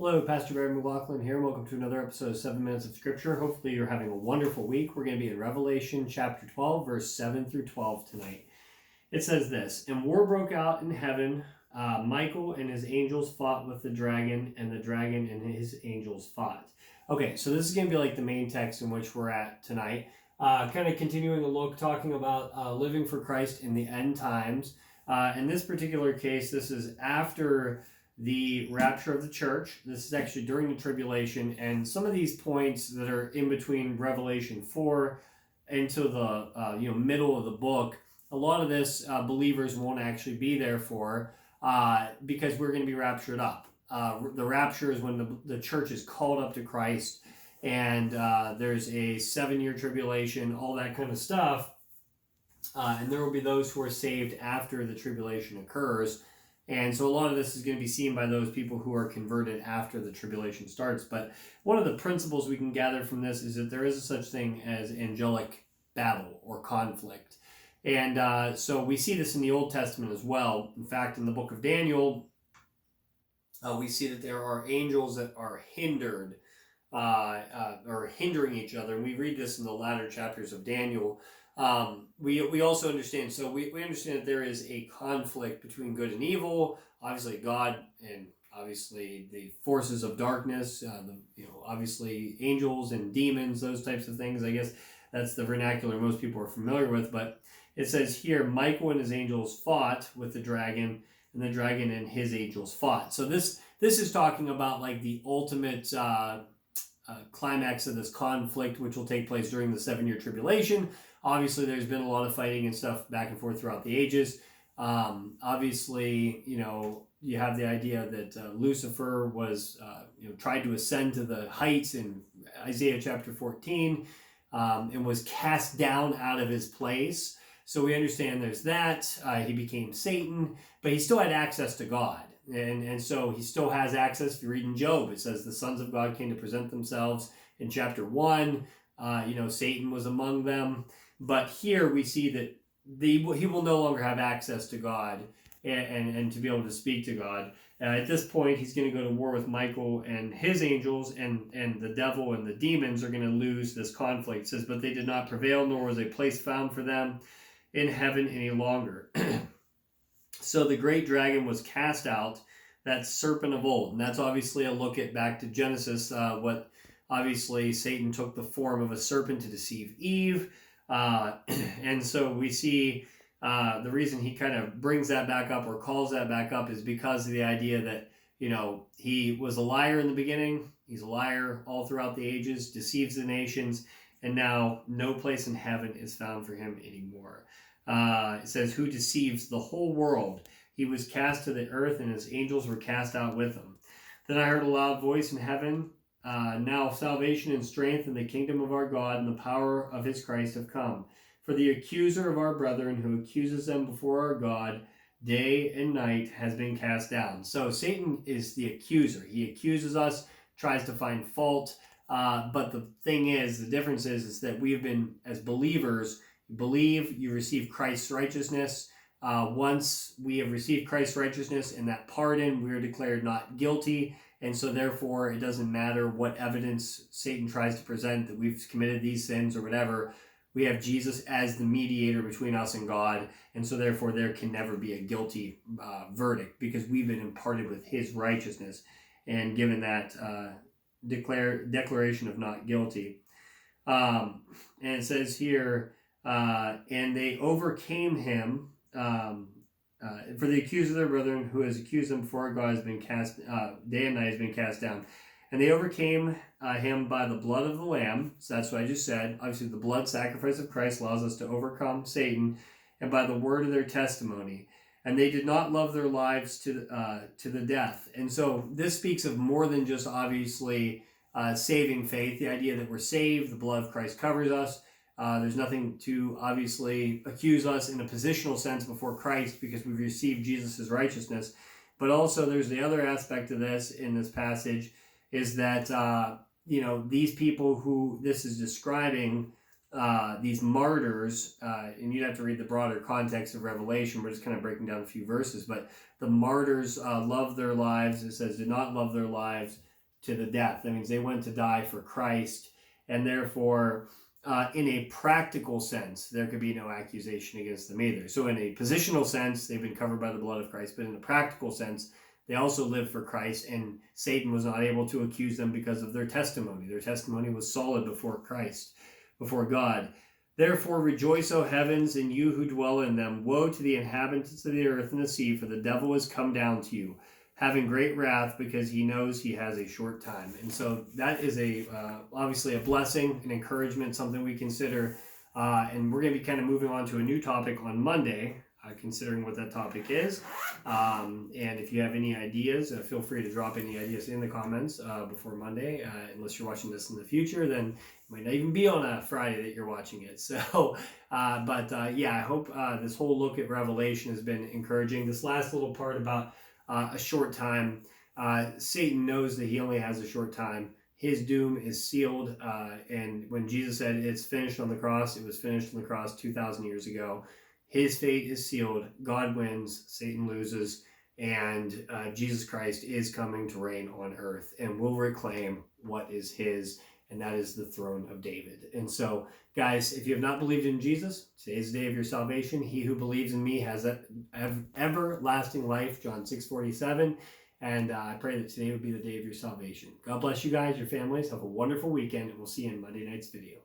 Hello, Pastor Barry McLaughlin here. Welcome to another episode of 7 Minutes of Scripture. Hopefully you're having a wonderful week. We're going to be in Revelation chapter 12, verse 7 through 12 tonight. It says this, "And war broke out in heaven. Michael and his angels fought with the dragon, and the dragon and his angels fought." Okay, so this is going to be like the main text in which we're at tonight. Kind of continuing a look, talking about living for Christ in the end times. In this particular case, this is after the rapture of the church. This is actually during the tribulation, and some of these points that are in between Revelation 4 into the middle of the book, a lot of this believers won't actually be there for because we're going to be raptured up. The rapture is when the church is called up to Christ, and there's a 7-year tribulation, all that kind of stuff, and there will be those who are saved after the tribulation occurs. And so a lot of this is going to be seen by those people who are converted after the tribulation starts. But one of the principles we can gather from this is that there is a such thing as angelic battle or conflict. And so we see this in the Old Testament as well. In fact, in the book of Daniel, we see that there are angels that are hindered or hindering each other. And we read this in the latter chapters of Daniel. We also understand, so we understand that there is a conflict between good and evil, obviously God and obviously the forces of darkness, obviously angels and demons, those types of things. I guess that's the vernacular most people are familiar with, but it says here, Michael and his angels fought with the dragon, and the dragon and his angels fought. So this is talking about like the ultimate climax of this conflict, which will take place during the 7-year tribulation. Obviously, there's been a lot of fighting and stuff back and forth throughout the ages. Obviously, you have the idea that Lucifer was, tried to ascend to the heights in Isaiah chapter 14 and was cast down out of his place. So we understand there's that. He became Satan, but he still had access to God. And so he still has access. If you read in Job, it says the sons of God came to present themselves in chapter 1. Satan was among them. But here we see that he will no longer have access to God and to be able to speak to God. At this point, he's going to go to war with Michael and his angels, and the devil and the demons are going to lose this conflict. It says, "But they did not prevail, nor was a place found for them in heaven any longer." So the great dragon was cast out, that serpent of old. And that's obviously a look back to Genesis, what obviously Satan took the form of a serpent to deceive Eve. And so we see the reason he kind of brings that back up or calls that back up is because of the idea that, he was a liar in the beginning. He's a liar all throughout the ages, deceives the nations, and now no place in heaven is found for him anymore. It says, "Who deceives the whole world. He was cast to the earth, and his angels were cast out with him. Then I heard a loud voice in heaven, now salvation and strength in the kingdom of our God and the power of his Christ have come. For the accuser of our brethren who accuses them before our God day and night has been cast down." So Satan is the accuser. He accuses us, tries to find fault. But the thing is, the difference is that we have been, as believers, believe, you receive Christ's righteousness. Once we have received Christ's righteousness and that pardon, we are declared not guilty. And so therefore, it doesn't matter what evidence Satan tries to present that we've committed these sins or whatever. We have Jesus as the mediator between us and God. And so therefore, there can never be a guilty verdict because we've been imparted with his righteousness and given that declaration of not guilty. And it says here, and they overcame him, for the accuser of their brethren who has accused them before God has been cast, day and night has been cast down. And they overcame him by the blood of the Lamb. So that's what I just said. Obviously, the blood sacrifice of Christ allows us to overcome Satan, and by the word of their testimony. And they did not love their lives to the death. And so this speaks of more than just obviously saving faith, the idea that we're saved, the blood of Christ covers us. There's nothing to obviously accuse us in a positional sense before Christ because we've received Jesus' righteousness. But also there's the other aspect of this in this passage is that, these people who this is describing, these martyrs, and you'd have to read the broader context of Revelation. We're just kind of breaking down a few verses, but the martyrs loved their lives. It says did not love their lives to the death. That means they went to die for Christ, and therefore, in a practical sense, there could be no accusation against them either. So in a positional sense, they've been covered by the blood of Christ, but in a practical sense, they also lived for Christ, and Satan was not able to accuse them because of their testimony. Their testimony was solid before Christ, before God. Therefore rejoice, O heavens, and you who dwell in them. Woe to the inhabitants of the earth and the sea, for the devil is come down to you, having great wrath, because he knows he has a short time. And so that is obviously a blessing, an encouragement, something we consider. And we're going to be kind of moving on to a new topic on Monday, considering what that topic is. And if you have any ideas, feel free to drop any ideas in the comments before Monday. Unless you're watching this in the future, then it might not even be on a Friday that you're watching it. So, yeah, I hope this whole look at Revelation has been encouraging. This last little part about a short time, Satan knows that he only has a short time. His doom is sealed. And when Jesus said it's finished on the cross, it was finished on the cross 2,000 years ago. His fate is sealed. God wins, Satan loses, and Jesus Christ is coming to reign on earth and will reclaim what is his, and that is the throne of David. And so, guys, if you have not believed in Jesus, today is the day of your salvation. He who believes in me has everlasting life, John 6:47. And I pray that today would be the day of your salvation. God bless you guys, your families. Have a wonderful weekend, and we'll see you in Monday night's video.